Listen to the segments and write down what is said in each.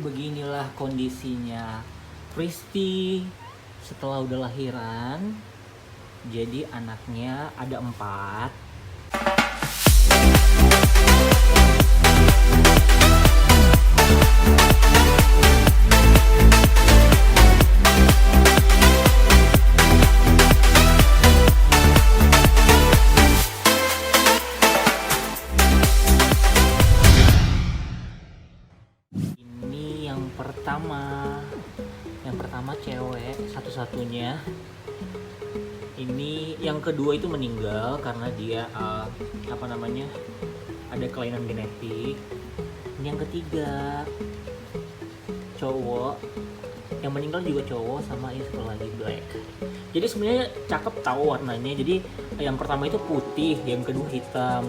Beginilah kondisinya Pristi setelah udah lahiran. Jadi anaknya ada 4. Ini yang pertama cewek satu-satunya. Ini yang kedua itu meninggal karena dia ada kelainan genetik. Ini yang ketiga cowok, yang meninggal juga cowok, sama ini satu lagi black. Jadi sebenarnya cakep tahu warnanya. Jadi yang pertama itu putih, yang kedua hitam.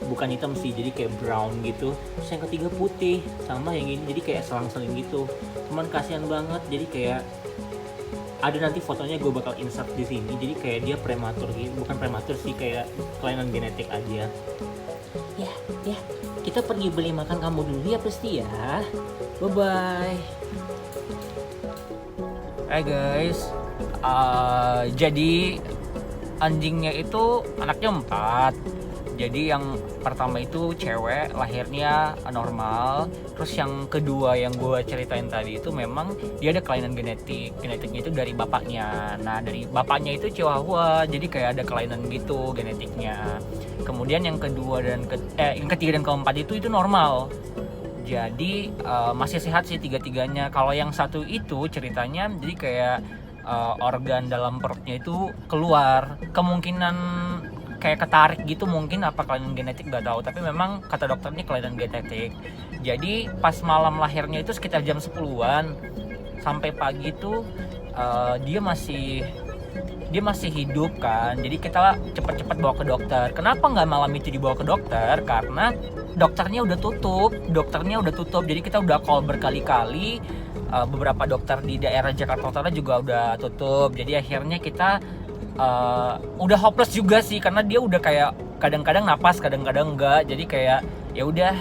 Bukan hitam sih, jadi kayak brown gitu. Terus yang ketiga putih, sama yang ini jadi kayak selang-seling gitu. Cuman kasihan banget, jadi kayak ada nanti fotonya gue bakal insert di sini. Jadi kayak dia prematur gitu, bukan prematur sih, kayak kelainan genetik aja. Ya, kita pergi beli makan kamu dulu ya Pristi ya. Bye bye. Hai guys, jadi anjingnya itu anaknya 4. Jadi yang pertama itu cewek, lahirnya normal. Terus yang kedua yang gue ceritain tadi itu memang dia ada kelainan genetiknya itu dari bapaknya. Nah dari bapaknya itu Chihuahua, jadi kayak ada kelainan gitu genetiknya. Kemudian yang kedua dan yang ketiga dan keempat itu normal. Jadi masih sehat sih tiga-tiganya. Kalau yang satu itu ceritanya jadi kayak organ dalam perutnya itu keluar, kemungkinan kayak ketarik gitu, mungkin apa kelainan genetik nggak tahu, tapi memang kata dokternya kelainan genetik. Jadi pas malam lahirnya itu sekitar jam 10-an sampai pagi tuh dia masih hidup kan. Jadi kita cepet-cepet bawa ke dokter. Kenapa nggak malam itu dibawa ke dokter? Karena dokternya udah tutup. Jadi kita udah call berkali-kali. Beberapa dokter di daerah Jakarta Utara juga udah tutup. Jadi akhirnya kita udah hopeless juga sih, karena dia udah kayak kadang-kadang napas, kadang-kadang enggak. Jadi kayak ya udah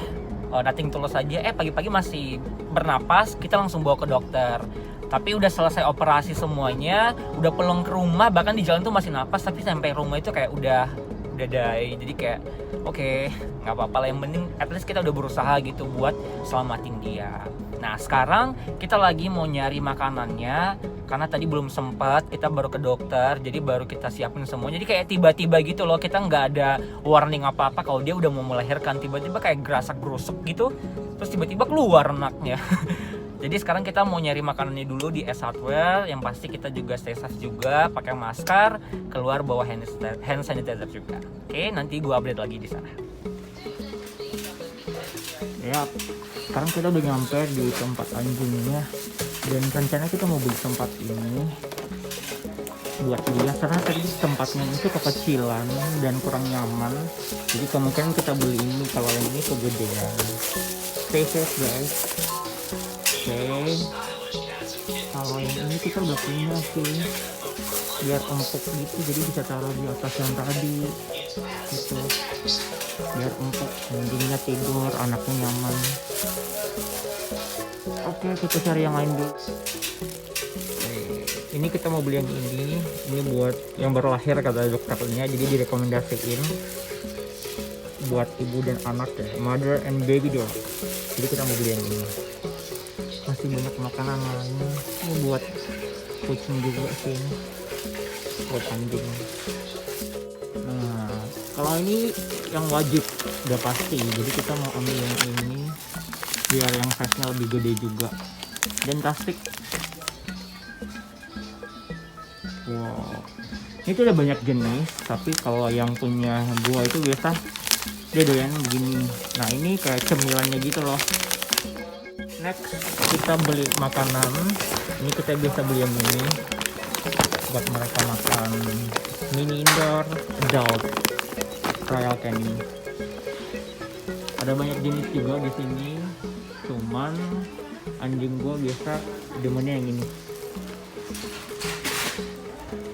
nothing tulus aja. Pagi-pagi masih bernapas, kita langsung bawa ke dokter. Tapi udah selesai operasi semuanya, udah pulang ke rumah, bahkan di jalan tuh masih napas, tapi sampai rumah itu kayak udah die. Jadi kayak oke, nggak apa-apa lah, yang penting at least kita udah berusaha gitu buat selamatin dia. Nah sekarang kita lagi mau nyari makanannya, karena tadi belum sempat, kita baru ke dokter, jadi baru kita siapin semua. Jadi kayak tiba-tiba gitu loh, kita nggak ada warning apa-apa kalau dia udah mau melahirkan, tiba-tiba kayak gerasak gerusuk gitu, terus tiba-tiba keluar anaknya. Jadi sekarang kita mau nyari makanannya dulu di S Hardware. Yang pasti kita juga stay safe juga, pakai masker, keluar bawa hand sanitizer juga. Oke, nanti gua update lagi di sana. Ya, sekarang kita udah nyampe di tempat anjingnya, dan rencana kita mau beli tempat ini buat dia, karena tadi tempatnya itu kekecilan dan kurang nyaman. Jadi kemungkinan kita beli ini, kalau yang ini kegedean. Stay safe guys. Oke, kalau yang ini kita udah punya sih, biar empuk gitu, jadi bisa taruh di atas yang tadi gitu, biar empuk, anjingnya tidur, anaknya nyaman. Oke, kita cari yang lain dulu. Ini kita mau beli yang ini buat yang baru lahir kata dokternya, jadi direkomendasiin buat ibu dan anak ya, mother and baby dog. Jadi kita mau beli yang ini. Masih banyak makanan lain, ini buat kucing juga sih, buat anjing. Nah kalau ini yang wajib udah pasti, jadi kita mau ambil yang ini biar yang size-nya lebih gede juga. Dan plastik, wow, ini tuh ada banyak jenis, tapi kalau yang punya gua itu biasa dia doyan begini. Nah ini kayak cemilannya gitu loh. Next kita beli makanan. Ini kita biasa beli yang ini buat mereka makan, mini indoor adult trial candy. Ada banyak jenis juga di sini, cuman anjing gua biasa demennya yang ini.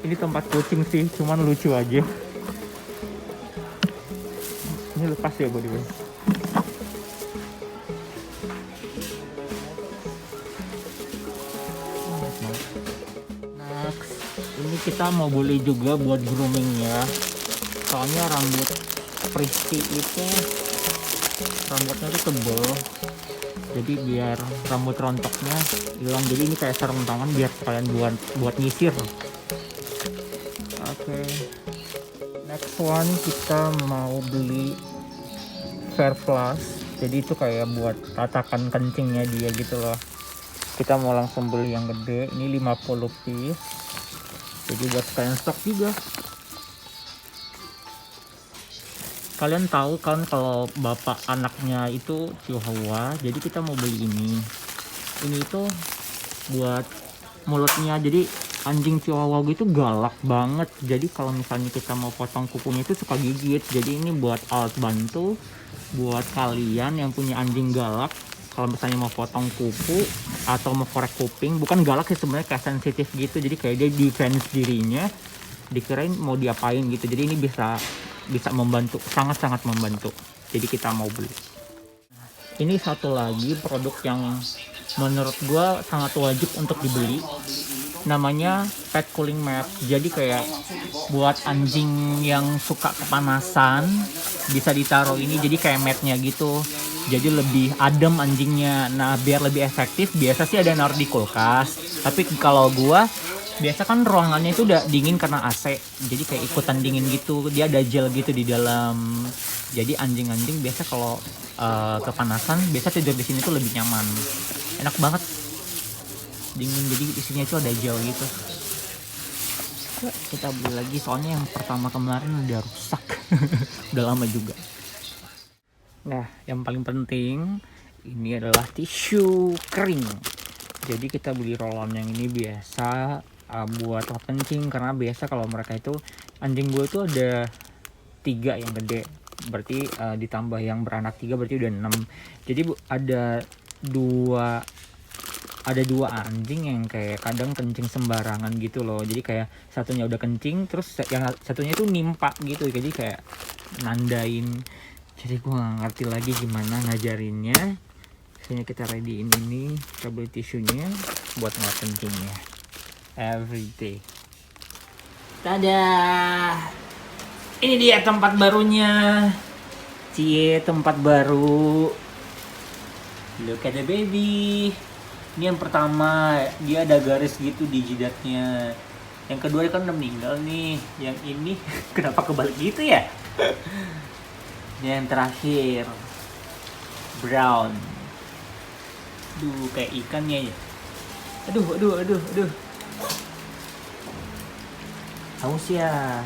Ini tempat kucing sih, cuman lucu aja. Ini lepas ya body. Ini kita mau beli juga buat groomingnya. Soalnya rambut Pristy itu rambutnya tuh tebel. Jadi biar rambut rontoknya hilang. Jadi ini kayak sarung tangan biar kalian buat nyisir. Oke. Next one kita mau beli Fair Plus. Jadi itu kayak buat tatakan kencingnya dia gitu loh. Kita mau langsung beli yang gede. Ini 50 piece. Jadi buat kalian stok juga. Kalian tahu kan kalau bapak anaknya itu Chihuahua, jadi kita mau beli ini. Ini itu buat mulutnya. Jadi anjing Chihuahua itu galak banget. Jadi kalau misalnya kita mau potong kukunya itu suka gigit. Jadi ini buat alat bantu buat kalian yang punya anjing galak. Kalau misalnya mau potong kuku atau mau korek kuping, bukan galak sih sebenarnya, kayak sensitif gitu. Jadi kayak dia defense dirinya. Dikirain mau diapain gitu. Jadi ini bisa membantu, sangat-sangat membantu. Jadi kita mau beli. Ini satu lagi produk yang menurut gua sangat wajib untuk dibeli. Namanya Pet Cooling Mat. Jadi kayak buat anjing yang suka kepanasan bisa ditaruh ini, jadi kayak matnya gitu. Jadi lebih adem anjingnya. Nah, biar lebih efektif biasa sih ada naruh di kulkas. Tapi kalau gua biasa kan ruangannya itu udah dingin karena AC, jadi kayak ikutan dingin gitu. Dia ada gel gitu di dalam. Jadi anjing-anjing biasa kalau kepanasan biasa tidur di sini tuh lebih nyaman. Enak banget. Dingin, jadi di sini itu ada gel gitu. Kita beli lagi soalnya yang pertama kemarin udah rusak. Udah lama juga. Nah, yang paling penting ini adalah tisu kering. Jadi kita beli roll-on yang ini biasa buat lap kencing, karena biasa kalau mereka itu anjing gue itu ada 3 yang gede, berarti ditambah yang beranak 3 berarti udah 6. Jadi ada dua anjing yang kayak kadang kencing sembarangan gitu loh. Jadi kayak satunya udah kencing terus yang satunya itu nimpa gitu, jadi kayak nandain. Jadi gue nggak ngerti lagi gimana ngajarinnya. Sini kita ready ini, kita beli tisunya buat ngelap kencingnya every day. Dadah, ini dia tempat barunya. Cie, tempat baru. Look at the baby. Ini yang pertama, dia ada garis gitu di jidatnya. Yang kedua dia kan udah meninggal nih. Yang ini kenapa kebalik gitu ya? Yang terakhir brown. Aduh, kayak ikannya ya. Aduh. Haus ya.